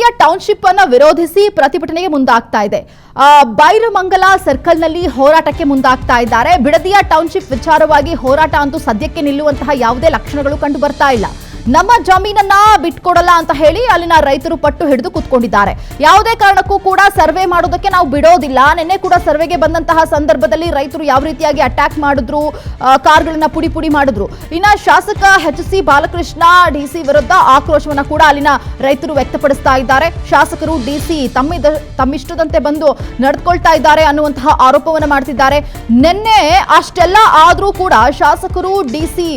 ಬಿಡದಿಯ township ಅನ್ನು ವಿರೋಧಿಸಿ ಪ್ರತಿಭಟನೆಗೆ ಮುಂದಾಗ್ತಾ ಇದೆ. ಬೈರಮಂಗಲ ಸರ್ಕಲ್ ನಲ್ಲಿ ಹೋರಾಟಕ್ಕೆ ಮುಂದಾಗ್ತಾ ಇದ್ದಾರೆ. ಬಿಡದಿಯ ಟೌನ್ಶಿಪ್ ವಿಚಾರವಾಗಿ ಹೋರಾಟ ಅಂತೂ ಸದ್ಯಕ್ಕೆ ನಿಲ್ಲುವಂತಹ ಯಾವುದೇ ಲಕ್ಷಣಗಳು ಕಂಡು ಬರ್ತಾ ಇಲ್ಲ. ನಮ್ಮ ಜಮೀನನ್ನ ಬಿಟ್ಕೊಡಲ್ಲ ಅಂತ ಹೇಳಿ ಅಲ್ಲಿನ ರೈತರು ಪಟ್ಟು ಹಿಡಿದು ಕೂತ್ಕೊಂಡಿದ್ದಾರೆ. ಯಾವುದೇ ಕಾರಣಕ್ಕೂ ಕೂಡ ಸರ್ವೆ ಮಾಡೋದಕ್ಕೆ ನಾವು ಬಿಡೋದಿಲ್ಲ. ನಿನ್ನೆ ಕೂಡ ಸರ್ವೆಗೆ ಬಂದಂತಹ ಸಂದರ್ಭದಲ್ಲಿ ರೈತರು ಯಾವ ರೀತಿಯಾಗಿ ಅಟ್ಯಾಕ್ ಮಾಡಿದ್ರು, ಕಾರ್ಗಳನ್ನ ಪುಡಿ ಪುಡಿ ಮಾಡಿದ್ರು. ಇನ್ನ ಶಾಸಕ ಎಚ್ ಸಿ ಬಾಲಕೃಷ್ಣ ಡಿಸಿ ವಿರುದ್ಧ ಆಕ್ರೋಶವನ್ನ ಕೂಡ ಅಲ್ಲಿನ ರೈತರು ವ್ಯಕ್ತಪಡಿಸ್ತಾ ಇದ್ದಾರೆ. ಶಾಸಕರು ಡಿಸಿ ತಮ್ಮಿಷ್ಟದಂತೆ ಬಂದು ನಡೆದುಕೊಳ್ತಾ ಇದ್ದಾರೆ ಅನ್ನುವಂತಹ ಆರೋಪವನ್ನು ಮಾಡ್ತಿದ್ದಾರೆ. ನಿನ್ನೆ ಅಷ್ಟೆಲ್ಲ ಆದ್ರೂ ಕೂಡ ಶಾಸಕರು ಡಿಸಿ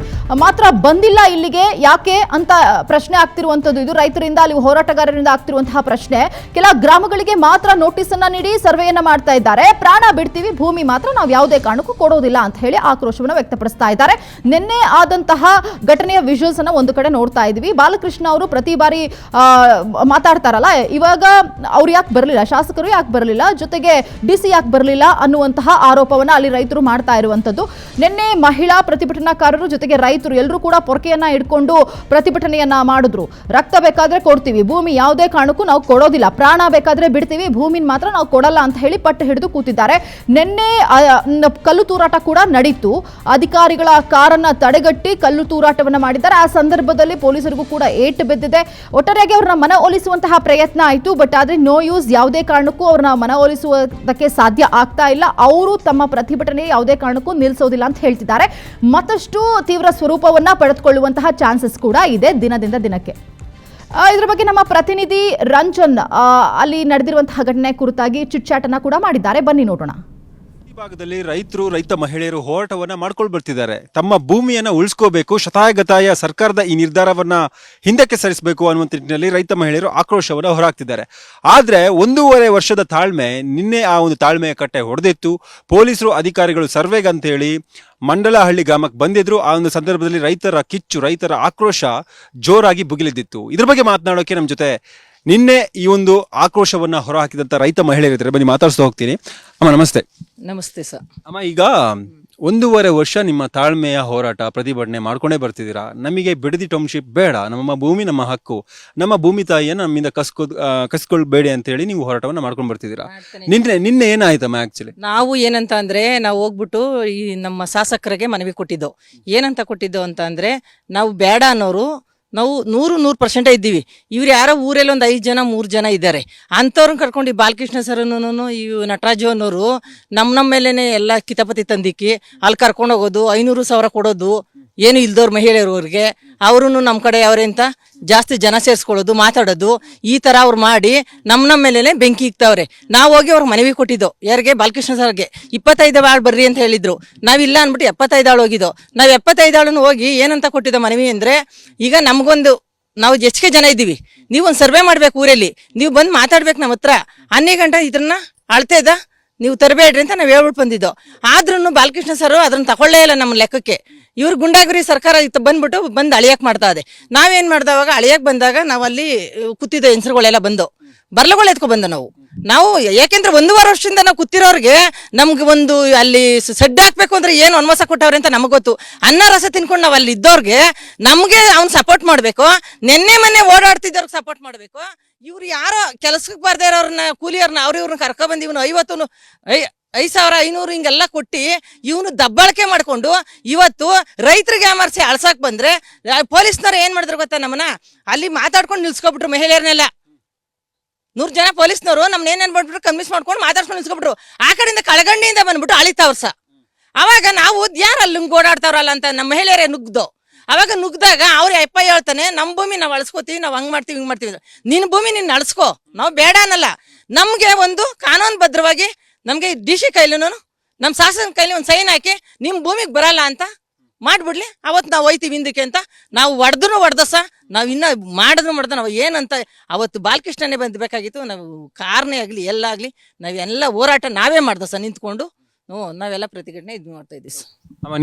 ಮಾತ್ರ ಬಂದಿಲ್ಲ ಇಲ್ಲಿಗೆ, ಯಾಕೆ ಅಂತ ಪ್ರಶ್ನೆ ಆಗ್ತಿರುವಂತದ್ದು. ಇದು ರೈತರಿಂದ ಅಲ್ಲಿ ಹೋರಾಟಗಾರರಿಂದ ಆಗ್ತಿರುವಂತಹ ಪ್ರಶ್ನೆ. ಕೆಲ ಗ್ರಾಮಗಳಿಗೆ ಮಾತ್ರ ನೋಟಿಸ್ ಅನ್ನ ನೀಡಿ ಸರ್ವೆಯನ್ನ ಮಾಡ್ತಾ ಇದ್ದಾರೆ. ಪ್ರಾಣ ಬಿಡ್ತೀವಿ, ಭೂಮಿ ಮಾತ್ರ ನಾವು ಯಾವುದೇ ಕಾರಣಕ್ಕೂ ಕೊಡೋದಿಲ್ಲ ಅಂತ ಹೇಳಿ ಆಕ್ರೋಶವನ್ನು ವ್ಯಕ್ತಪಡಿಸ್ತಾ ಇದ್ದಾರೆ. ನಿನ್ನೆ ಆದಂತಹ ಘಟನೆಯ ವಿಜುವಲ್ಸ್ ಅನ್ನ ಒಂದು ಕಡೆ ನೋಡ್ತಾ ಇದ್ವಿ. ಬಾಲಕೃಷ್ಣ ಅವರು ಪ್ರತಿ ಬಾರಿ ಮಾತಾಡ್ತಾರಲ್ಲ, ಇವಾಗ ಅವ್ರು ಯಾಕೆ ಬರಲಿಲ್ಲ, ಶಾಸಕರು ಯಾಕೆ ಬರಲಿಲ್ಲ, ಜೊತೆಗೆ ಡಿಸಿ ಯಾಕೆ ಬರಲಿಲ್ಲ ಅನ್ನುವಂತಹ ಆರೋಪವನ್ನ ಅಲ್ಲಿ ರೈತರು ಮಾಡ್ತಾ ಇರುವಂತದ್ದು. ನಿನ್ನೆ ಮಹಿಳಾ ಪ್ರತಿಭಟನಾಕಾರರು ಜೊತೆಗೆ ರೈತರು ಎಲ್ಲರೂ ಕೂಡ ಪೊರಕೆಯನ್ನ ಇಟ್ಕೊಂಡು ಪ್ರತಿಭಟನೆಯನ್ನ ಮಾಡಿದ್ರು. ರಕ್ತ ಬೇಕಾದ್ರೆ ಕೊಡ್ತೀವಿ, ಭೂಮಿ ಯಾವುದೇ ಕಾರಣಕ್ಕೂ ನಾವು ಕೊಡೋದಿಲ್ಲ, ಪ್ರಾಣ ಬೇಕಾದ್ರೆ ಬಿಡ್ತೀವಿ, ಭೂಮಿನ ಮಾತ್ರ ನಾವು ಕೊಡಲ್ಲ ಅಂತ ಹೇಳಿ ಪಟ್ಟು ಹಿಡಿದು ಕೂತಿದ್ದಾರೆ. ನಿನ್ನೆ ಕಲ್ಲು ತೂರಾಟ ಕೂಡ ನಡೀತು. ಅಧಿಕಾರಿಗಳ ಕಾರನ್ನ ತಡೆಗಟ್ಟಿ ಕಲ್ಲು ತೂರಾಟವನ್ನ ಮಾಡಿದ್ದಾರೆ. ಆ ಸಂದರ್ಭದಲ್ಲಿ ಪೊಲೀಸರಿಗೂ ಕೂಡ ಏಟು ಬಿದ್ದಿದೆ. ಒಟ್ಟಾರೆಯಾಗಿ ಅವ್ರನ್ನ ಮನವೊಲಿಸುವಂತಹ ಪ್ರಯತ್ನ ಆಯಿತು. ಬಟ್ ಆದ್ರೆ ನೋ ಯೂಸ್, ಯಾವುದೇ ಕಾರಣಕ್ಕೂ ಅವ್ರನ್ನ ಮನವೊಲಿಸುವುದಕ್ಕೆ ಸಾಧ್ಯ ಆಗ್ತಾ ಇಲ್ಲ. ಅವರು ತಮ್ಮ ಪ್ರತಿಭಟನೆ ಯಾವುದೇ ಕಾರಣಕ್ಕೂ ನಿಲ್ಲಿಸೋದಿಲ್ಲ ಅಂತ ಹೇಳ್ತಿದ್ದಾರೆ. ಮತ್ತಷ್ಟು ತೀವ್ರ ಸ್ವರೂಪವನ್ನ ಪಡೆದುಕೊಳ್ಳುವಂತಹ ಚಾನ್ಸಸ್ ಕೂಡ ಇದೆ ದಿನದಿಂದ ದಿನಕ್ಕೆ. ಇದರ ಬಗ್ಗೆ ನಮ್ಮ ಪ್ರತಿನಿಧಿ ರಂಜನ್ ಅಲ್ಲಿ ನಡೆದಿರುವಂತಹ ಘಟನೆ ಕುರಿತಾಗಿ ಚಿಟ್ಚಾಟನ್ನ ಕೂಡ ಮಾಡಿದ್ದಾರೆ. ಬನ್ನಿ ನೋಡೋಣ. ಭಾಗದಲ್ಲಿ ರೈತರು, ರೈತ ಮಹಿಳೆಯರು ಹೋರಾಟವನ್ನ ಮಾಡ್ಕೊಂಡು ಬರ್ತಿದ್ದಾರೆ. ತಮ್ಮ ಭೂಮಿಯನ್ನ ಉಳಿಸ್ಕೋಬೇಕು, ಶತಾಯಗತಾಯ ಸರ್ಕಾರದ ಈ ನಿರ್ಧಾರವನ್ನ ಹಿಂದಕ್ಕೆ ಸರಿಸಬೇಕು ಅನ್ನುವಂಥ ನಿಟ್ಟಿನಲ್ಲಿ ರೈತ ಮಹಿಳೆಯರು ಆಕ್ರೋಶವನ್ನ ಹೊರಹಾಕ್ತಿದ್ದಾರೆ. ಆದ್ರೆ 1.5 ವರ್ಷದ ತಾಳ್ಮೆ ನಿನ್ನೆ ಆ ಒಂದು ತಾಳ್ಮೆಯ ಕಟ್ಟೆ ಹೊಡೆದಿತ್ತು. ಪೊಲೀಸರು ಅಧಿಕಾರಿಗಳು ಸರ್ವೆಗೆ ಅಂತ ಹೇಳಿ ಮಂಡಲಹಳ್ಳಿ ಗ್ರಾಮಕ್ಕೆ ಬಂದಿದ್ರು. ಆ ಒಂದು ಸಂದರ್ಭದಲ್ಲಿ ರೈತರ ಕಿಚ್ಚು, ರೈತರ ಆಕ್ರೋಶ ಜೋರಾಗಿ ಭುಗಿಲಿದ್ದಿತ್ತು. ಇದ್ರ ಬಗ್ಗೆ ಮಾತನಾಡೋಕೆ ನಮ್ಮ ಜೊತೆ ನಿನ್ನೆ ಈ ಒಂದು ಆಕ್ರೋಶವನ್ನ ಹೊರಹಾಕಿದಂತ ರೈತ ಮಹಿಳೆಯರಿದ್ದಾರೆ. ಬನ್ನಿ ಮಾತಾಡ್ಸ್ತಾ ಹೋಗ್ತೀನಿ. ಅಮ್ಮ ನಮಸ್ತೆ. ನಮಸ್ತೆ ಸರ್. ಅಮ್ಮ, ಈಗ 1.5 ವರ್ಷ ನಿಮ್ಮ ತಾಳ್ಮೆಯ ಹೋರಾಟ, ಪ್ರತಿಭಟನೆ ಮಾಡ್ಕೊಂಡೇ ಬರ್ತಿದ್ದೀರಾ. ನಮಗೆ ಬಿಡದಿ ಟೌನ್ಶಿಪ್ ಬೇಡ, ನಮ್ಮ ಭೂಮಿ ನಮ್ಮ ಹಕ್ಕು, ನಮ್ಮ ಭೂಮಿ ತಾಯಿಯನ್ನು ನಮ್ಮಿಂದ ಕಸ್ಕೊಳ್ಬೇಡಿ ಅಂತ ಹೇಳಿ ನೀವು ಹೋರಾಟವನ್ನ ಮಾಡ್ಕೊಂಡು ಬರ್ತಿದ್ದೀರಾ. ನಿನ್ನೆ ಏನಾಯ್ತಮ್ಮ? ಆಕ್ಚುಲಿ ನಾವು ಏನಂತ ಅಂದ್ರೆ, ನಾವು ಹೋಗ್ಬಿಟ್ಟು ಈ ನಮ್ಮ ಶಾಸಕರಿಗೆ ಮನವಿ ಕೊಟ್ಟಿದ್ದು. ಏನಂತ ಕೊಟ್ಟಿದ್ದು ಅಂತ ಅಂದ್ರೆ, ನಾವು ಬೇಡ ಅನ್ನೋರು ನಾವು 100% ಇದ್ದೀವಿ. ಇವ್ರು ಯಾರೋ ಊರಲ್ಲಿ ಒಂದು 5 ಜನ 3 ಜನ ಇದ್ದಾರೆ. ಅಂಥವ್ರನ್ನ ಕರ್ಕೊಂಡು ಈ ಬಾಲಕೃಷ್ಣ ಸರ್ನು ಈ ನಟರಾಜು ಅನ್ನೋರು ನಮ್ಮ ಮೇಲೇನೆ ಎಲ್ಲ ಕಿತಾಪತಿ ತಂದಿಕ್ಕಿ ಅಲ್ಲಿ ಕರ್ಕೊಂಡು ಹೋಗೋದು, 500,000 ಕೊಡೋದು, ಏನು ಇಲ್ದವ್ರ ಮಹಿಳೆಯರವ್ರಿಗೆ ಅವರು ನಮ್ಮ ಕಡೆ ಅವ್ರೆ ಅಂತ ಜಾಸ್ತಿ ಜನ ಸೇರಿಸ್ಕೊಳ್ಳೋದು, ಮಾತಾಡೋದು, ಈ ತರ ಅವ್ರು ಮಾಡಿ ನಮ್ಮ ಮೇಲೇನೆ ಬೆಂಕಿ ಇಕ್ತಾವ್ರೆ. ನಾವು ಹೋಗಿ ಅವ್ರಿಗೆ ಮನವಿ ಕೊಟ್ಟಿದ್ದು. ಯಾರಿಗೆ? ಬಾಲಕೃಷ್ಣ ಸರ್ಗೆ. 25 ಆಳು ಬರ್ರಿ ಅಂತ ಹೇಳಿದ್ರು. ನಾವಿಲ್ಲ ಅನ್ಬಿಟ್ಟು 75 ಆಳು ಹೋಗಿದ್ದು. ನಾವು 75 ಆಳನ್ನು ಹೋಗಿ ಏನಂತ ಕೊಟ್ಟಿದ್ದೋ ಮನವಿ ಅಂದ್ರೆ, ಈಗ ನಮಗೊಂದು ನಾವು ಹೆಚ್ಚಿಗೆ ಜನ ಇದ್ದೀವಿ, ನೀವು ಒಂದು ಸರ್ವೆ ಮಾಡ್ಬೇಕು ಊರಲ್ಲಿ, ನೀವು ಬಂದು ಮಾತಾಡ್ಬೇಕು ನಮ್ಮ ಹತ್ರ, 12 ಗಂಟೆ ಇದನ್ನ ಅಳ್ತೇದ ನೀವು ತರಬೇಡ್ರಿ ಅಂತ ನಾವು ಹೇಳ್ಬಿಟ್ಟು ಬಂದಿದ್ದೋ. ಆದ್ರೂ ಬಾಲಕೃಷ್ಣ ಸರ್ ಅದನ್ನ ತಗೊಳ್ಳೇ ಇಲ್ಲ ನಮ್ಮ ಲೆಕ್ಕಕ್ಕೆ. ಇವ್ರು ಗುಂಡಾಗುರಿ ಸರ್ಕಾರ ಬಂದ್ಬಿಟ್ಟು ಬಂದು ಅಳಿಯಕ್ ಮಾಡ್ತಾ ಇದೆ. ನಾವೇನ್ ಮಾಡ್ದವಾಗ ಅಳಿಯಕ್ ಬಂದಾಗ ನಾವಲ್ಲಿ ಕೂತಿದ್ದ ಹೆಂಗಸರುಗಳೆಲ್ಲ ಬಂದು ಬರ್ಲಗಳು ಎತ್ಕೊ ಬಂದ ನಾವು ಯಾಕೆಂದ್ರೆ 1.5 ವರ್ಷದಿಂದ ನಾವು ಕೂತಿರೋರ್ಗೆ ನಮ್ಗೆ ಒಂದು ಅಲ್ಲಿ ಸಡ್ಡೆ ಹಾಕ್ಬೇಕು ಅಂದ್ರೆ ಏನು ಅನ್ವಾಸ ಕೊಟ್ಟವ್ರೆ ಅಂತ ನಮಗ್ ಗೊತ್ತು. ಅನ್ನ ರಸ ತಿನ್ಕೊಂಡು ನಾವು ಅಲ್ಲಿ ಇದ್ದವ್ರಿಗೆ ನಮ್ಗೆ ಅವ್ನ್ ಸಪೋರ್ಟ್ ಮಾಡ್ಬೇಕು, ನೆನ್ನೆ ಮೊನ್ನೆ ಓಡಾಡ್ತಿದ್ದವ್ರಿಗೆ ಸಪೋರ್ಟ್ ಮಾಡ್ಬೇಕು. ಇವ್ರು ಯಾರೋ ಕೆಲಸಕ್ಕೆ ಬರ್ದೇ ಇರೋರ್ನ ಕೂಲಿಯವ್ರನ್ನ ಇವ್ರನ್ನ ಕರ್ಕೊಬಂದು ಇವನು 5,500 ಹಿಂಗೆಲ್ಲ ಕೊಟ್ಟಿ ಇವನು ದಬ್ಬಾಳಿಕೆ ಮಾಡ್ಕೊಂಡು ಇವತ್ತು ರೈತರಿಗೆ ಯಾಮರ್ಸಿ ಅಳ್ಸಕ್ ಬಂದ್ರೆ ಪೊಲೀಸ್ನವ್ರು ಏನ್ ಮಾಡಿದ್ರು ಗೊತ್ತಾ? ನಮ್ಮನ್ನ ಅಲ್ಲಿ ಮಾತಾಡ್ಕೊಂಡು ನಿಲ್ಸ್ಕೊಬಿಟ್ರು. ಮಹಿಳೆಯರನ್ನೆಲ್ಲ 100 ಜನ ಪೊಲೀಸ್ನವರು ನಮ್ನ ಏನೇನ್ ಮಾಡ್ಬಿಟ್ರು, ಕನ್ವಿನ್ಸ್ ಮಾಡ್ಕೊಂಡು ಮಾತಾಡ್ಕೊಂಡು ನಿಲ್ಸ್ಕೊಬಿಟ್ರು. ಆ ಕಡೆಯಿಂದ ಕಳಗಣ್ಣಿಯಿಂದ ಬಂದ್ಬಿಟ್ಟು ಅಳಿತಾವ್ರ ಅವಾಗ ನಾವು ಯಾರು ಅಲ್ಲಿ ಓಡಾಡ್ತಾವ್ರಲ್ಲ ಅಂತ ನಮ್ಮ ಮಹಿಳೆಯರೇ ನುಗ್ದು. ಅವಾಗ ನುಗ್ದಾಗ ಅವ್ರ ಅಪ್ಪ ಹೇಳ್ತಾನೆ, ನಮ್ ಭೂಮಿ ನಾವ್ ಅಳ್ಸ್ಕೋತೀವಿ, ನಾವ್ ಹಂಗ್ ಮಾಡ್ತೀವಿ ಹಿಂಗ್ ಮಾಡ್ತೀವಿ. ನಿನ್ ಭೂಮಿ ನಿನ್ ಅಳ್ಸ್ಕೋ, ನಾವ್ ಬೇಡ ಅನ್ನಲ್ಲ. ನಮ್ಗೆ ಒಂದು ಕಾನೂನು ಬದ್ಧವಾಗಿ ನಮ್ಗೆ ಡಿಸಿ ಕೈಲೂನು ನಮ್ ಶಾಸನ ಕೈಲಿ ಒಂದ್ ಸೈನ್ ಹಾಕಿ ನಿಮ್ ಭೂಮಿಗೆ ಬರಲ್ಲ ಅಂತ ಮಾಡ್ಬಿಡ್ಲಿ, ಅವತ್ತು ನಾವು ಹೋಯ್ತೀವಿ ಹಿಂದಕ್ಕೆ ಅಂತ. ನಾವು ಹೊಡೆದಸ ನಾವ್ ಇನ್ನ ಮಾಡಿದ್ರು ನಾವು ಏನಂತ ಅವತ್ತು ಬಾಲಕೃಷ್ಣನೇ ಬಂದ್ಬೇಕಾಗಿತ್ತು. ನಾವು ಕಾರ್ನೇ ಆಗ್ಲಿ ಎಲ್ಲ ಆಗ್ಲಿ ನಾವೆಲ್ಲ ಹೋರಾಟ ನಾವೇ ಮಾಡ್ದಸ ನಿಂತ್ಕೊಂಡು ನಾವೆಲ್ಲ ಪ್ರತಿಭಟನೆ ಇದು ಮಾಡ್ತಾ ಇದ್ದೀವಿ ಸರ್.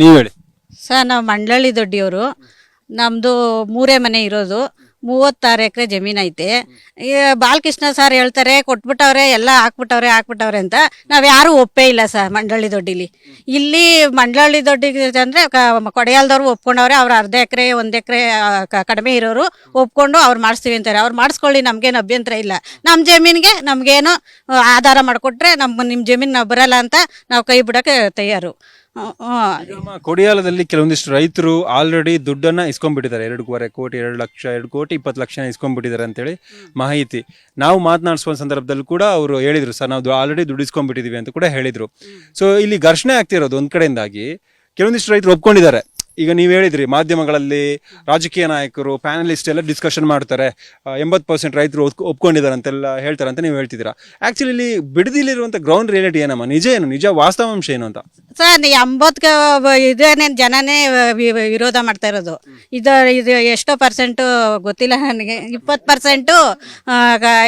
ನೀವು ಹೇಳಿ ಸರ್. ನಾವು ಮಂಡಳಿ ದೊಡ್ಡಿಯವರು, ನಮ್ಮದು 3 ಮನೆ ಇರೋದು. 36 ಎಕರೆ ಜಮೀನ್ ಐತೆ. ಈ ಬಾಲಕೃಷ್ಣ ಸರ್ ಹೇಳ್ತಾರೆ ಕೊಟ್ಬಿಟ್ಟವ್ರೆ, ಎಲ್ಲ ಹಾಕ್ಬಿಟ್ಟವ್ರೆ ಅಂತ. ನಾವ್ ಯಾರು ಒಪ್ಪೇ ಇಲ್ಲ ಸರ್ ಮಂಡಳಿ ದೊಡ್ಡಿಲಿ. ಇಲ್ಲಿ ಮಂಡಳಿ ದೊಡ್ಡಿಗೆ ಅಂದ್ರೆ ಕೊಡೆಯಾಲ್ದವ್ರು ಒಪ್ಕೊಂಡವ್ರೆ. ಅವ್ರು 1/2 ಎಕರೆ 1 ಎಕರೆ ಕಡಿಮೆ ಇರೋರು ಒಪ್ಕೊಂಡು ಅವ್ರು ಮಾಡಿಸ್ತೀವಿ ಅಂತಾರೆ. ಅವ್ರು ಮಾಡಿಸ್ಕೊಳ್ಳಿ, ನಮ್ಗೇನು ಅಭ್ಯಂತರ ಇಲ್ಲ. ನಮ್ಮ ಜಮೀನಿಗೆ ನಮ್ಗೇನು ಆಧಾರ ಮಾಡಿಕೊಟ್ರೆ ನಿಮ್ಮ ಜಮೀನು ನಾವು ಬರಲ್ಲ ಅಂತ ನಾವು ಕೈ ಬಿಡಕ್ಕೆ ತಯಾರು. ಕೊಡಿಯಾಲದಲ್ಲಿ ಕೆಲವೊಂದಿಷ್ಟು ರೈತರು ಆಲ್ರೆಡಿ ದುಡ್ಡನ್ನ ಇಸ್ಕೊಂಡ್ಬಿಟ್ಟಿದ್ದಾರೆ. 2.25 ಕೋಟಿ, 2 ಲಕ್ಷ, 2 ಕೋಟಿ 20 ಲಕ್ಷ ಇಸ್ಕೊಂಡ್ಬಿಟ್ಟಿದ್ದಾರೆ ಅಂತೇಳಿ ಮಾಹಿತಿ. ನಾವು ಮಾತನಾಡಿಸುವ ಸಂದರ್ಭದಲ್ಲಿ ಕೂಡ ಅವರು ಹೇಳಿದ್ರು, ಸರ್ ನಾವು ಆಲ್ರೆಡಿ ದುಡ್ಡು ಇಸ್ಕೊಂಡ್ಬಿಟ್ಟಿದೀವಿ ಅಂತ ಕೂಡ ಹೇಳಿದ್ರು. ಸೊ ಇಲ್ಲಿ ಘರ್ಷಣೆ ಆಗ್ತಿರೋದು ಒಂದ್ ಕಡೆಯಿಂದಾಗಿ ಕೆಲವೊಂದಿಷ್ಟು ರೈತರು ಒಪ್ಕೊಂಡಿದ್ದಾರೆ. ಈಗ ನೀವು ಹೇಳಿದ್ರಿ ಮಾಧ್ಯಮಗಳಲ್ಲಿ ರಾಜಕೀಯ ನಾಯಕರು ಪ್ಯಾನಲಿಸ್ಟ್ ಎಲ್ಲ ಡಿಸ್ಕಷನ್ ಮಾಡ್ತಾರೆ, 80% ರೈತರು ಒಪ್ಕೊಂಡಿದ್ದಾರೆ ಅಂತೆಲ್ಲ ಹೇಳ್ತಾರೆ ಅಂತ ನೀವು ಹೇಳ್ತಿದ್ದೀರಾ. ಆಕ್ಚುಲಿ ಇಲ್ಲಿ ಬಿಡದಿಲಿರುವಂತ ಗ್ರೌಂಡ್ ರಿಯಾಲಿಟಿ ಏನಮ್ಮ, ನಿಜ ವಾಸ್ತವಾಂಶ ಏನು ಅಂತ? ಸರ್ 80 ಇದೇನೇ ಜನನೇ ವಿರೋಧ ಮಾಡ್ತಾ ಇರೋದು. ಇದು ಎಷ್ಟೋ ಪರ್ಸೆಂಟ್ ಗೊತ್ತಿಲ್ಲ ನನಗೆ, 20%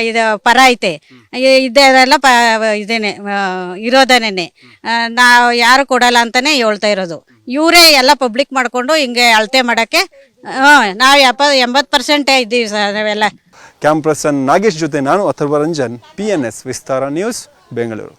ಇದು ಪರ ಐತೆ. ಇದೆಲ್ಲ ಇದೇನೆ ವಿರೋಧನೇ. ನಾವು ಯಾರು ಕೊಡಲ್ಲ ಅಂತಾನೆ ಹೇಳ್ತಾ ಇರೋದು. ಇವರೇ ಎಲ್ಲ ಪಬ್ಲಿಕ್ ಮಾಡ್ಕೊಂಡು ಹಿಂಗೆ ಅಳತೆ ಮಾಡಕ್ಕೆ ನಾವು 80% ಇದ್ದೀವಿ ಸರ್ ನಾವೆಲ್ಲ. ಕ್ಯಾಮ್ ಪರ್ಸನ್ ನಾಗೇಶ್ ಜೊತೆ ನಾನು ಅಥರ್ವ ರಂಜನ್, PNS ವಿಸ್ತಾರ ನ್ಯೂಸ್, ಬೆಂಗಳೂರು.